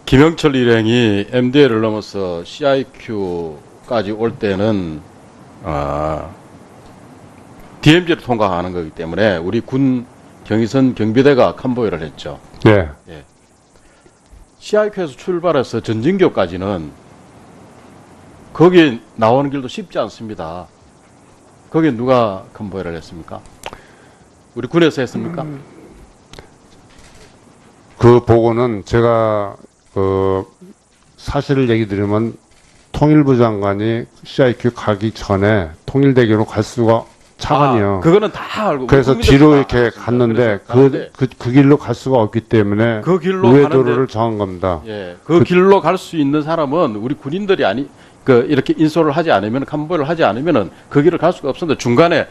김영철 일행이 MDL을 넘어서 CIQ까지 올 때는 DMZ를 통과하는 거기 때문에 우리 군 경의선 경비대가 컨보이를 했죠. 네. 예. CIQ에서 출발해서 전진교까지는 거기 나오는 길도 쉽지 않습니다. 거기 누가 컨보이를 했습니까? 우리 군에서 했습니까? 그 보고는 제가 사실을 얘기 드리면 통일부 장관이 CIQ 가기 전에 통일대교로 갈 수가 차관이요. 그거는 다 알고. 그래서 뒤로 이렇게 갔는데 그 길로 갈 수가 없기 때문에 그 길로 우회도로를 정한 겁니다. 예, 그 길로 갈 수 있는 사람은 우리 군인들이 이렇게 인솔을 하지 않으면 컨보이를 하지 않으면은 그 길을 갈 수가 없었는데 중간에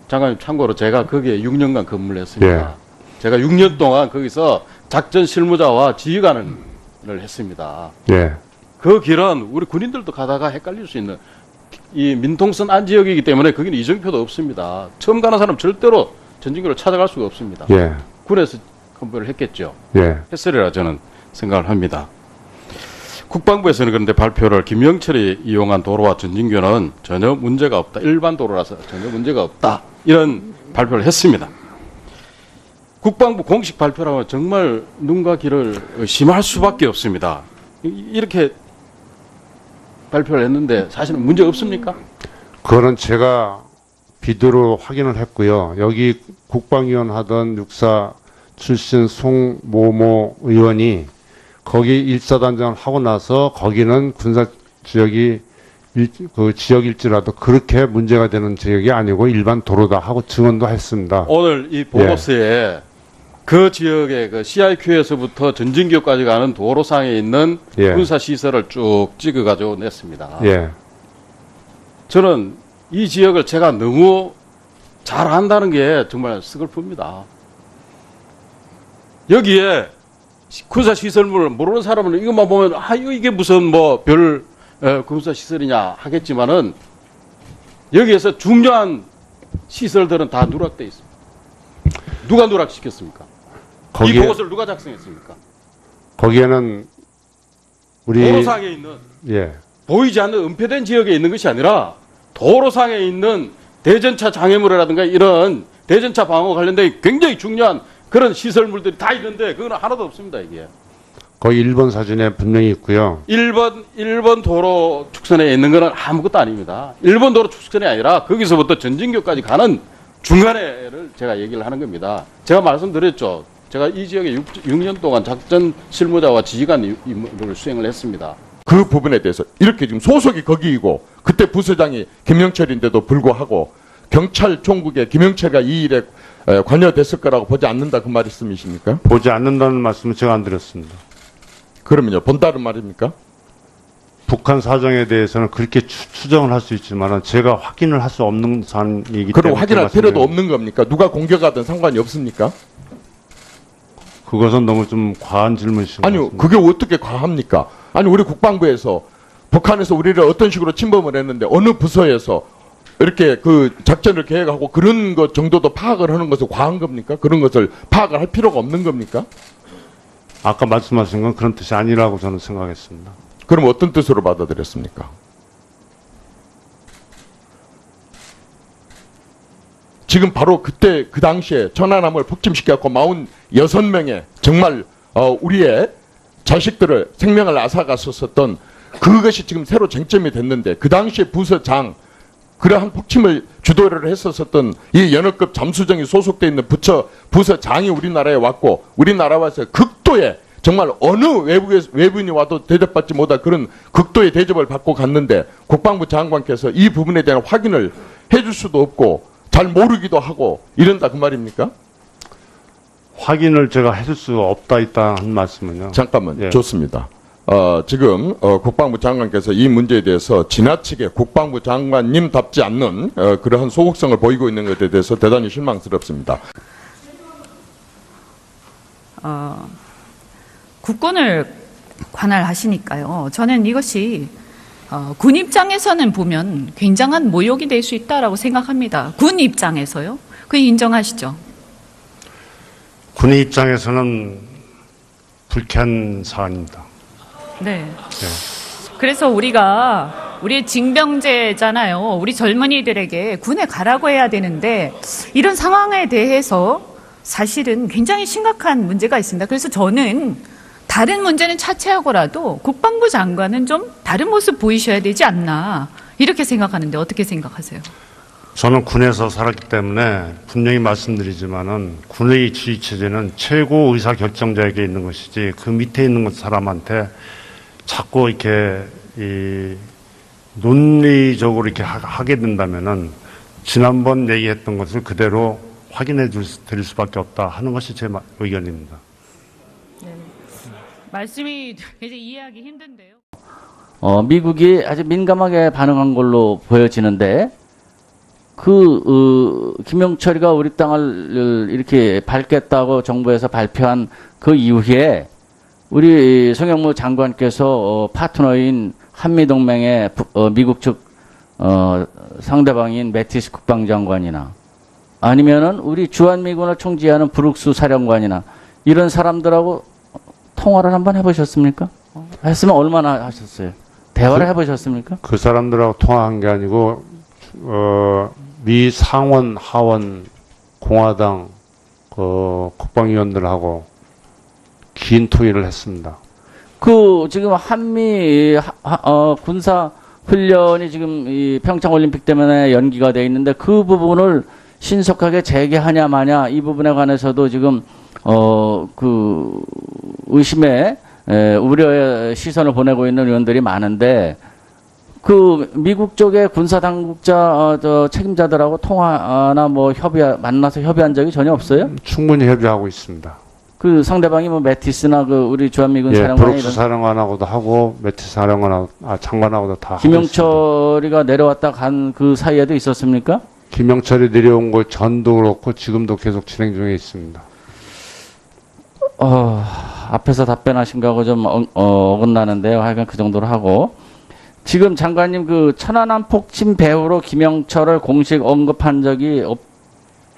장관님 참고로 제가 거기에 6년간 근무를 했습니다. 예. 제가 6년 동안 거기서 작전 실무자와 지휘관을 했습니다. 예. 그 길은 우리 군인들도 가다가 헷갈릴 수 있는 이 민통선 안 지역이기 때문에 거기는 이정표도 없습니다. 처음 가는 사람 절대로 전진교를 찾아갈 수가 없습니다. 예. 군에서 컨보이를 했겠죠. 예. 했으리라 저는 생각을 합니다. 국방부에서는 그런데 발표를 김영철이 이용한 도로와 전진교는 전혀 문제가 없다. 일반 도로라서 전혀 문제가 없다. 이런 발표를 했습니다. 국방부 공식 발표라면 정말 눈과 귀를 의심할 수밖에 없습니다. 이렇게 발표를 했는데 사실은 문제 없습니까? 그거는 제가 비디오로 확인을 했고요. 여기 국방위원 하던 육사 출신 송모모 의원이 거기 일사단장을 하고 나서 거기는 군사 지역이 그 지역일지라도 그렇게 문제가 되는 지역이 아니고 일반 도로다 하고 증언도 했습니다. 오늘 이 보고서에 그 지역의 그 CIQ에서부터 전진교까지 가는 도로상에 있는 군사 시설을 쭉 찍어가지고 냈습니다. 예. 저는 이 지역을 제가 너무 잘 안다는 게 정말 스글픕니다. 여기에 군사 시설물을 모르는 사람은 이것만 보면 이게 무슨 뭐 별 군사 시설이냐 하겠지만은 여기에서 중요한 시설들은 다 누락돼 있습니다. 누가 누락시켰습니까? 이 보고서를 누가 작성했습니까? 거기에는 우리 도로상에 있는 예. 보이지 않는 은폐된 지역에 있는 것이 아니라 도로상에 있는 대전차 장애물이라든가 이런 대전차 방어 관련된 굉장히 중요한 그런 시설물들이 다 있는데 그거는 하나도 없습니다. 이게. 거기 1번 사진에 분명히 있고요. 1번 도로 축선에 있는 거는 아무것도 아닙니다. 1번 도로 축선이 아니라 거기서부터 전진교까지 가는 중간에를 제가 얘기를 하는 겁니다. 제가 말씀드렸죠. 제가 이 지역에 6년 동안 작전 실무자와 지휘관 임무를 수행을 했습니다. 그 부분에 대해서 이렇게 지금 소속이 거기이고 그때 부서장이 김영철인데도 불구하고 경찰 총국에 김영철이가 이 일에 관여됐을 거라고 보지 않는다 그 말씀이십니까? 보지 않는다는 말씀은 제가 안 드렸습니다. 그러면요 본다는 말입니까? 북한 사정에 대해서는 그렇게 추정을 할 수 있지만 제가 확인을 할 수 없는 사안이기 때문에 그럼 확인할 필요도 없는 겁니까? 누가 공격하든 상관이 없습니까? 그것은 너무 좀 과한 질문이신 것 아니요 같습니다. 그게 어떻게 과합니까? 아니 우리 국방부에서 북한에서 우리를 어떤 식으로 침범을 했는데 어느 부서에서 이렇게 그 작전을 계획하고 그런 것 정도도 파악을 하는 것은 과한 겁니까? 그런 것을 파악을 할 필요가 없는 겁니까? 아까 말씀하신 건 그런 뜻이 아니라고 저는 생각했습니다. 그럼 어떤 뜻으로 받아들였습니까? 지금 바로 그때 그 당시에 천안함을 폭침시켜갖고 46명의 정말 우리의 자식들을 생명을 앗아갔었던 그것이 지금 새로 쟁점이 됐는데 그 당시에 부서장 그러한 폭침을 주도를 했었던 이 연합급 잠수정이 소속되어 있는 부서장이 우리나라에 왔고 우리나라에 와서 극도의 정말 어느 외부인이 와도 대접받지 못할 그런 극도의 대접을 받고 갔는데 국방부 장관께서 이 부분에 대한 확인을 해줄 수도 없고 잘 모르기도 하고 이런다 그 말입니까? 확인을 제가 해줄 수가 없다 있다 한 말씀은요. 잠깐만 예. 좋습니다. 지금 국방부 장관께서 이 문제에 대해서 지나치게 국방부 장관님답지 않는 그러한 소극성을 보이고 있는 것에 대해서 대단히 실망스럽습니다. 국군을 관할하시니까요. 저는 이것이 군 입장에서는 보면 굉장한 모욕이 될 수 있다라고 생각합니다. 군 입장에서요. 그 인정하시죠? 군의 입장에서는 불쾌한 사안입니다. 네. 그래서 우리가 우리의 징병제잖아요. 우리 젊은이들에게 군에 가라고 해야 되는데 이런 상황에 대해서 사실은 굉장히 심각한 문제가 있습니다. 그래서 저는 다른 문제는 차치하고라도 국방부 장관은 좀 다른 모습 보이셔야 되지 않나 이렇게 생각하는데 어떻게 생각하세요? 저는 군에서 살았기 때문에 분명히 말씀드리지만은 군의 지휘체제는 최고 의사 결정자에게 있는 것이지 그 밑에 있는 사람한테 자꾸 이렇게 논리적으로 이렇게 하게 된다면은 지난번 얘기했던 것을 그대로 확인해 드릴 수밖에 없다 하는 것이 제 의견입니다. 말씀이 이제 이해하기 힘든데요. 미국이 아주 민감하게 반응한 걸로 보여지는데 김영철이가 우리 땅을 이렇게 밟겠다고 정부에서 발표한 그 이후에 우리 송영무 장관께서 파트너인 한미동맹의 미국 측 상대방인 매티스 국방장관이나 아니면은 우리 주한미군을 총지하는 브룩스 사령관이나 이런 사람들하고 통화를 한번 해보셨습니까? 했으면 얼마나 하셨어요? 대화를 해보셨습니까? 그 사람들하고 통화한 게 아니고 미 상원 하원 공화당 국방위원들하고 긴 토의를 했습니다. 지금 한미 군사 훈련이 지금 이 평창 올림픽 때문에 연기가 돼 있는데 그 부분을 신속하게 재개하냐 마냐 이 부분에 관해서도 지금 의심의 우려의 시선을 보내고 있는 의원들이 많은데 미국 쪽의 군사 당국자 책임자들하고 통화나 만나서 협의한 적이 전혀 없어요? 충분히 협의하고 있습니다. 상대방이 매티스나 우리 주한미군 사령관 브룩스 사령관하고도 하고 매티스 사령관하고 장관하고도 다 김영철이가 내려왔다 간 그 사이에도 있었습니까? 김영철이 내려온 거 전도 그렇고 지금도 계속 진행 중에 있습니다. 앞에서 답변하신 거하고 좀 어긋나는데요. 하여간 그 정도로 하고 지금 장관님 천안함 폭침 배후로 김영철을 공식 언급한 적이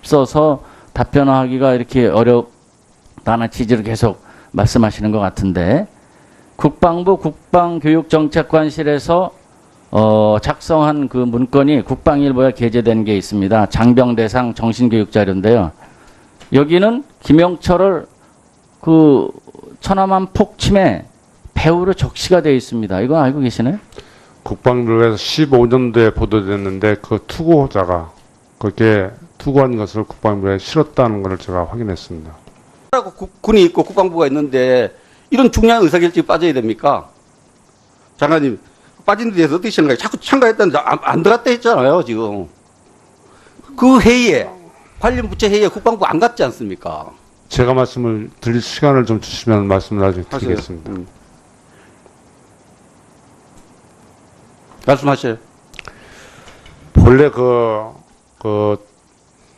없어서 답변하기가 이렇게 어렵다는 취지를 계속 말씀하시는 것 같은데 국방부 국방교육정책관실에서 작성한 그 문건이 국방일보에 게재된 게 있습니다. 장병대상 정신교육 자료인데요. 여기는 김영철을 천안함 폭침에 배후로 적시가 되어 있습니다. 이거 알고 계시나요? 국방부에서 15년도에 보도됐는데 그 투고자가 그렇게 투고한 것을 국방부에 실었다는 것을 제가 확인했습니다. 군이 있고 국방부가 있는데 이런 중요한 의사결정이 빠져야 됩니까? 장관님 빠진 데 대해서 어떻게 생각해요? 자꾸 참가했다는데 안 들어갔다 했잖아요 지금. 그 회의에 관련 부처 회의에 국방부 안 갔지 않습니까? 제가 말씀을 드릴 시간을 좀 주시면 말씀을 나중에 드리겠습니다. 말씀하세요. 본래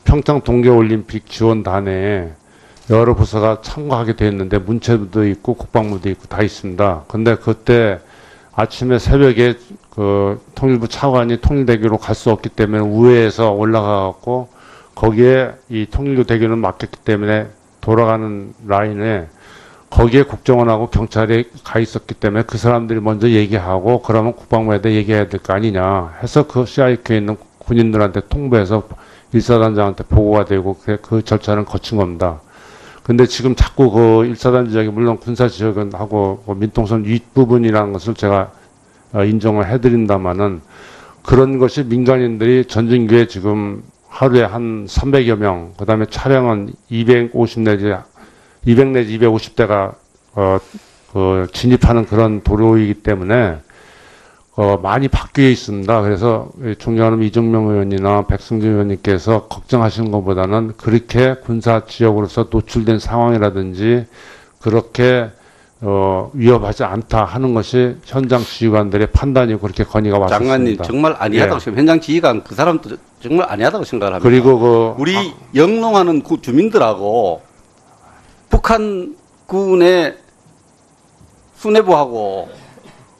평창 동계올림픽 지원단에 여러 부서가 참가하게 되어 있는데 문체부도 있고 국방부도 있고 다 있습니다. 근데 그때 아침에 새벽에 통일부 차관이 통일대교로 갈 수 없기 때문에 우회해서 올라가갖고 거기에 이 통일교 대교는 막혔기 때문에 돌아가는 라인에 거기에 국정원하고 경찰이 가 있었기 때문에 그 사람들이 먼저 얘기하고 그러면 국방부에다 얘기해야 될 거 아니냐 해서 그 CIQ에 있는 군인들한테 통보해서 일사단장한테 보고가 되고 그 절차는 거친 겁니다. 근데 지금 자꾸 그 일사단 지역이 물론 군사 지역은 하고 민통선 윗부분이라는 것을 제가 인정을 해드린다마는 그런 것이 민간인들이 전진기에 지금 하루에 한 300여 명, 그 다음에 차량은 250 내지 250대가 진입하는 그런 도로이기 때문에 많이 바뀌어 있습니다. 그래서 존경하는 이정명 의원이나 백승준 의원님께서 걱정하시는 것보다는 그렇게 군사 지역으로서 노출된 상황이라든지 그렇게 위협하지 않다 하는 것이 현장 지휘관들의 판단이고 그렇게 건의가 왔습니다. 장관님 정말 아니하다고 생각합니다. 현장 지휘관 그 사람도 정말 아니하다고 생각을 합니다. 그리고 우리 영농하는 주민들하고 북한군의 수뇌부하고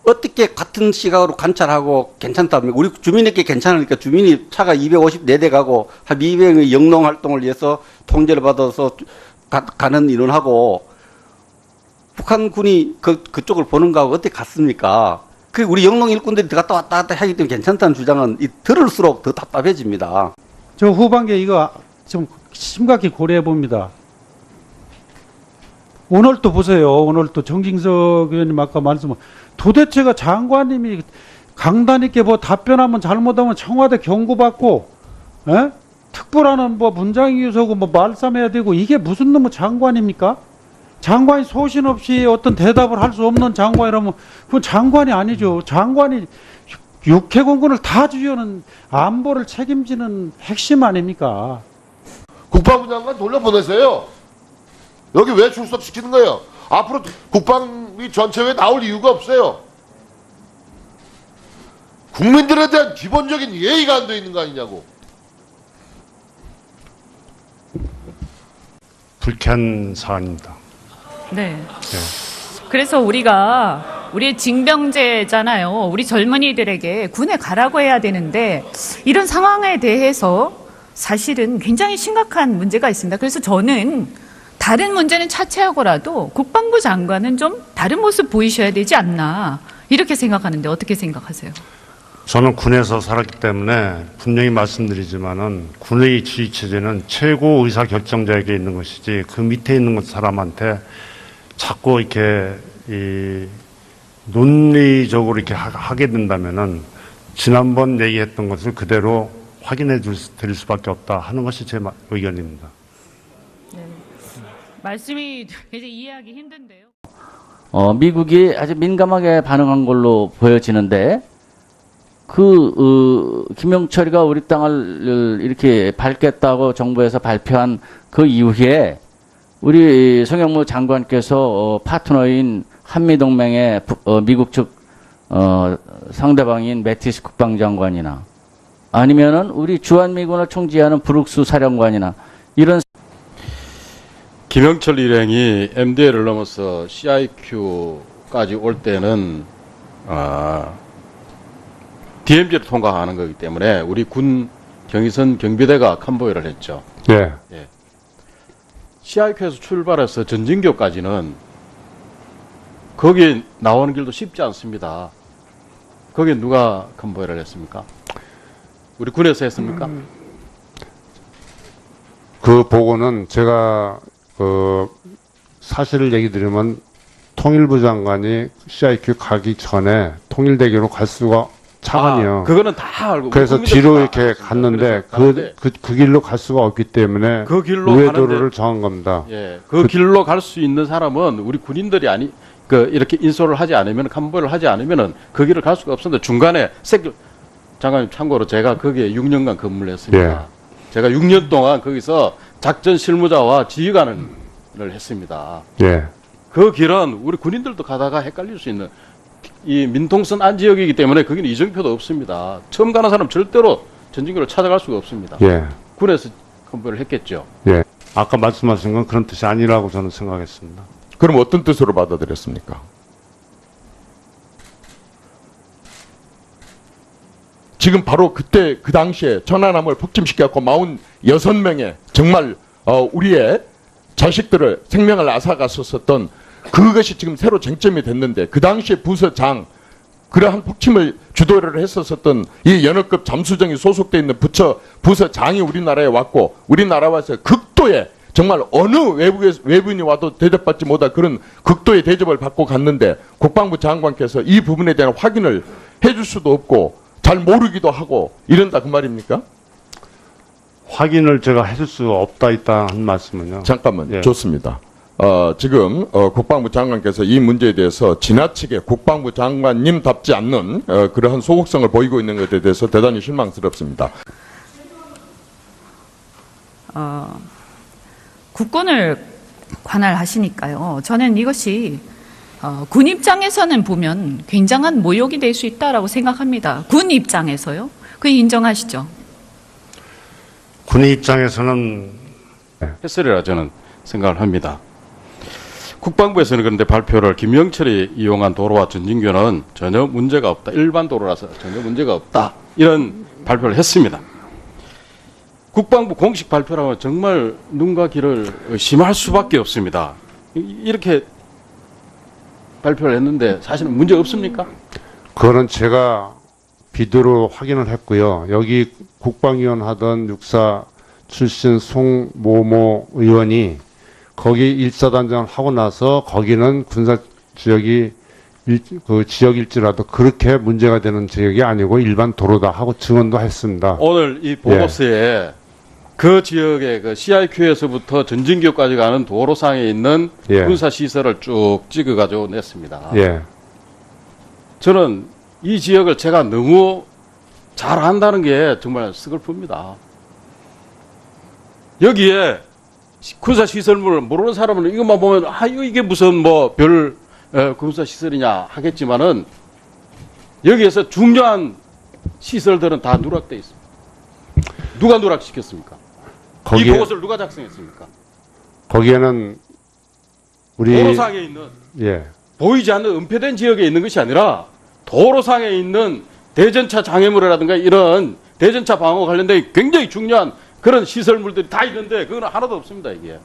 어떻게 같은 시각으로 관찰하고 괜찮다면 우리 주민에게 괜찮으니까 주민이 차가 254대 가고 한 200명의 영농 활동을 위해서 통제를 받아서 가는 인원하고 북한군이 그쪽을 보는 거하고 어떻게 같습니까? 그 우리 영농 일꾼들이 들어갔다 왔다 갔다 하기 때문에 괜찮다는 주장은 들을수록 더 답답해집니다. 저 후반기에 이거 좀 심각히 고려해 봅니다. 오늘 또 보세요. 오늘 또 정진석 의원님 아까 말씀, 도대체가 장관님이 강단 있게 뭐 답변하면 잘못하면 청와대 경고받고, 에? 특보라는 뭐 문장이유서고 뭐 말씀해야 되고, 이게 무슨 놈의 장관입니까? 장관이 소신 없이 어떤 대답을 할 수 없는 장관이라면 그건 장관이 아니죠. 장관이 육해공군을 다 주요는 안보를 책임지는 핵심 아닙니까? 국방부 장관 돌려보내세요. 여기 왜 출석시키는 거예요? 앞으로 국방위 전체회에 나올 이유가 없어요. 국민들에 대한 기본적인 예의가 안 돼 있는 거 아니냐고. 불쾌한 사안입니다. 네. 그래서 우리가 우리의 징병제잖아요. 우리 젊은이들에게 군에 가라고 해야 되는데 이런 상황에 대해서 사실은 굉장히 심각한 문제가 있습니다. 그래서 저는 다른 문제는 차치하고라도 국방부 장관은 좀 다른 모습 보이셔야 되지 않나 이렇게 생각하는데 어떻게 생각하세요? 저는 군에서 살았기 때문에 분명히 말씀드리지만은 군의 지휘체제는 최고 의사 결정자에게 있는 것이지 그 밑에 있는 사람한테 자꾸 이렇게 논리적으로 이렇게 하게 된다면은 지난번 얘기했던 것을 그대로 확인해 드릴 수밖에 없다 하는 것이 제 의견입니다. 네. 말씀이 굉장히 이해하기 힘든데요. 미국이 아주 민감하게 반응한 걸로 보여지는데 김영철이가 우리 땅을 이렇게 밟겠다고 정부에서 발표한 그 이후에 우리 송영무 장관께서 파트너인 한미동맹의 미국 측 상대방인 매티스 국방장관이나 아니면은 우리 주한미군을 총지하는 브룩스 사령관이나 이런 김영철 일행이 MDL을 넘어서 CIQ까지 올 때는 DMZ를 통과하는 거기 때문에 우리 군 경의선 경비대가 컨보이를 했죠. 예. CIQ에서 출발해서 전진교까지는 거기 나오는 길도 쉽지 않습니다. 거기 누가 컨보이를 했습니까? 우리 군에서 했습니까? 그 보고는 제가 사실을 얘기 드리면 통일부 장관이 CIQ 가기 전에 통일대교로 갈 수가 차관이요. 그거는 다 알고. 그래서 국민들 뒤로 다 이렇게 알았습니다. 갔는데 그래서 그 길로 갈 수가 없기 때문에 그 길로 우회도로를 정한 겁니다. 예, 그 길로 갈 수 있는 사람은 우리 군인들이 이렇게 인솔을 하지 않으면, 컨보이를 하지 않으면은 그 길을 갈 수가 없었는데 중간에 장관님 참고로 제가 거기에 6년간 근무를 했습니다. 제가 6년 동안 거기서 작전 실무자와 지휘관을 했습니다. 예. 그 길은 우리 군인들도 가다가 헷갈릴 수 있는 이 민통선 안 지역이기 때문에 거기는 이정표도 없습니다. 처음 가는 사람 절대로 전진교를 찾아갈 수가 없습니다. 예. 군에서 컨보이를 했겠죠. 예. 아까 말씀하신 건 그런 뜻이 아니라고 저는 생각했습니다. 그럼 어떤 뜻으로 받아들였습니까? 지금 바로 그때 그 당시에 천안함을 폭침시켜갖고 46명의 정말 우리의 자식들을 생명을 앗아갔었던 그것이 지금 새로 쟁점이 됐는데 그 당시에 부서장 그러한 폭침을 주도를 했었던 이 연합급 잠수정이 소속되어 있는 부서장이 우리나라에 왔고 우리나라 와서 극도의 정말 어느 외부인이 와도 대접받지 못할 그런 극도의 대접을 받고 갔는데 국방부 장관께서 이 부분에 대한 확인을 해줄 수도 없고 잘 모르기도 하고 이런다 그 말입니까? 확인을 제가 해줄 수가 없다 있다 한 말씀은요. 잠깐만 예. 좋습니다. 지금 국방부 장관께서 이 문제에 대해서 지나치게 국방부 장관님답지 않는 그러한 소극성을 보이고 있는 것에 대해서 대단히 실망스럽습니다. 국군을 관할하시니까요. 저는 이것이 군 입장에서는 보면 굉장한 모욕이 될 수 있다라고 생각합니다. 군 입장에서요. 그 인정하시죠? 군의 입장에서는 했으리라 저는 생각을 합니다. 국방부에서는 그런데 발표를 김영철이 이용한 도로와 전진교는 전혀 문제가 없다. 일반 도로라서 전혀 문제가 없다. 이런 발표를 했습니다. 국방부 공식 발표라면 정말 눈과 귀를 의심할 수밖에 없습니다. 이렇게 발표를 했는데 사실은 문제 없습니까? 그거는 제가 비디오로 확인을 했고요. 여기 국방위원 하던 육사 출신 송모모 의원이 거기 일사단장을 하고 나서 거기는 군사 지역이 그 지역일지라도 그렇게 문제가 되는 지역이 아니고 일반 도로다 하고 증언도 했습니다. 오늘 이 보고서에 그 지역의 그 CIQ에서부터 전진교까지 가는 도로상에 있는 예. 군사 시설을 쭉 찍어가지고 냈습니다. 예. 저는 이 지역을 제가 너무 잘 안다는 게 정말 스글픕니다. 여기에 군사 시설물을 모르는 사람은 이것만 보면 아 이게 무슨 뭐 별 군사 시설이냐 하겠지만은 여기에서 중요한 시설들은 다 누락돼 있습니다. 누가 누락시켰습니까? 이 거기에 보고서를 누가 작성했습니까? 거기에는 우리 도로상에 있는 예. 보이지 않는 은폐된 지역에 있는 것이 아니라 도로상에 있는 대전차 장애물이라든가 이런 대전차 방어 관련된 굉장히 중요한 그런 시설물들이 다 있는데 그건 하나도 없습니다. 이게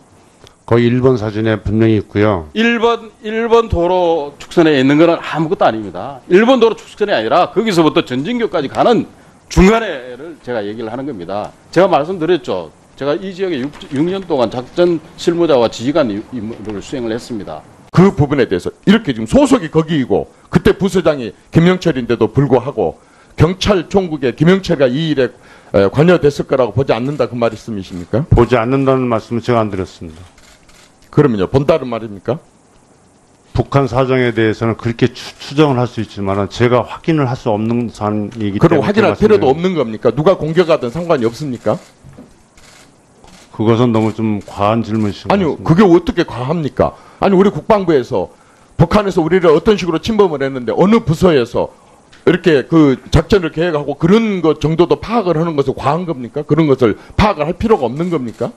거기 일본 사진에 분명히 있고요. 1번 도로 축선에 있는 거는 아무것도 아닙니다. 1번 도로 축선이 아니라 거기서부터 전진교까지 가는 중간에를 제가 얘기를 하는 겁니다. 제가 말씀드렸죠. 제가 이 지역에 6년 동안 작전 실무자와 지휘관 임무를 수행을 했습니다. 그 부분에 대해서 이렇게 지금 소속이 거기이고 그때 부서장이 김영철인데도 불구하고 경찰 총국에 김영철이 이 일에 관여됐을 거라고 보지 않는다 그 말씀이십니까? 보지 않는다는 말씀을 제가 안 드렸습니다. 그러면요 본다는 말입니까? 북한 사정에 대해서는 그렇게 추정을 할 수 있지만 제가 확인을 할 수 없는 사안이기 때문에 그럼 확인할 필요도 말씀드리는- 없는 겁니까? 누가 공격하든 상관이 없습니까? 그것은 너무 좀 과한 질문이신 것 아니요 같습니다. 그게 어떻게 과합니까? 아니 우리 국방부에서 북한에서 우리를 어떤 식으로 침범을 했는데 어느 부서에서 이렇게 그 작전을 계획하고 그런 것 정도도 파악을 하는 것은 과한 겁니까? 그런 것을 파악을 할 필요가 없는 겁니까?